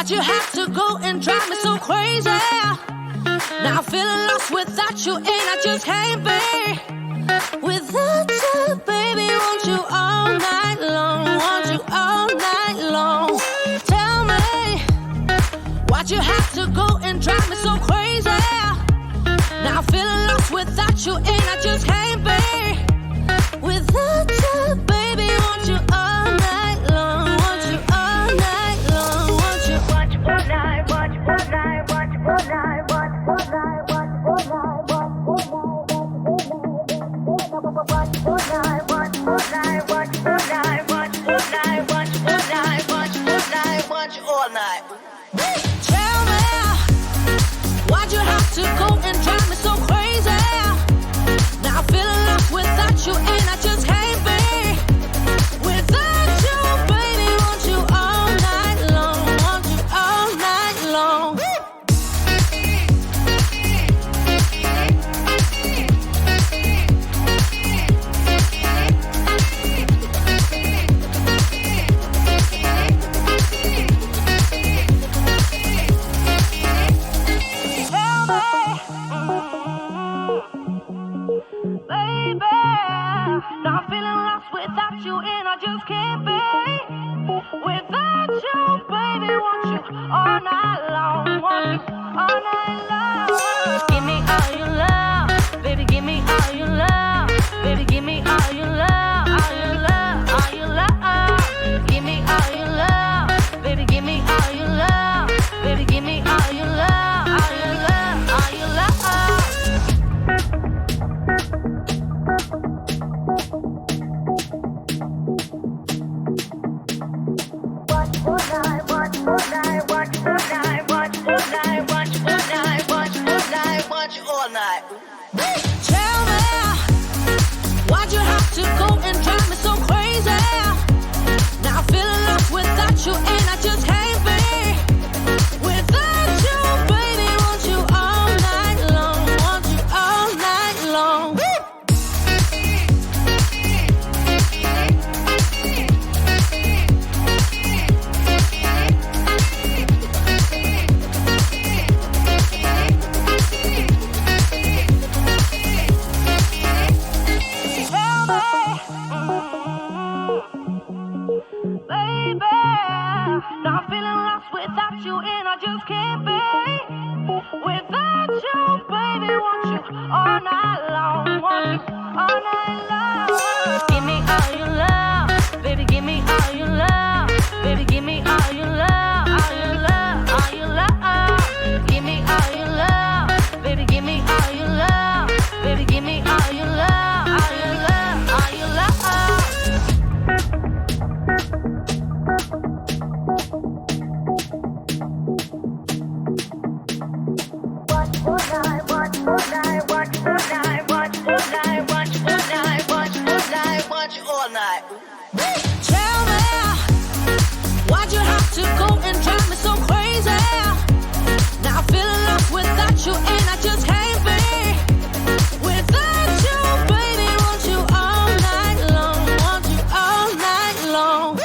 Why'd you have to go and drive me so crazy? Now I'm feeling lost without you, and I just can't be without you, baby. Want you all night long, want you all night long. Tell me, why'd you have to go and drive me so crazy? Now I'm feeling lost without you, and I just can't be without you, baby. Want you all night long, want you all night long, want you all night, want you all night, want you all night, want you all night, want you all night, want you all night, want you all night, want you all night, want you all night, want you all night, want you all night, want you all night. Tell me, why'd you have to go and drive me so crazy? Now I'm feeling lost without you, and I just can't be without you, baby. Want you all night long, want you all night long. Baby, now I'm feeling lost without you, and I just can't be without you, baby. Want you all night long, want you all night long. Give me all your love, baby. Give me all your love, baby. Give me all your love, all your love, all your love. Give me all your love, baby. Give me all your love, baby. Give me all your love, all your love, all your love. Tell me, why'd you have to go and drive me so crazy? Now I'm feeling lost without you, and I just can't be without you, baby. Want you all night long, want you all night long. Baby, now I'm feeling lost without you, and I just can't be without you, baby. Want you all night long, want you all night long. Give me all your love, baby. Give me all your love, baby. Give me all your love, all your love, all your love. Give me all your love, baby. Give me all your love, baby. Give me all your love, all your love, all your love. Tell me, why'd you have to go and drive me so crazy? Now I'm feeling lost without you, and I just can't be without you, baby. Want you all night long, want you all night long.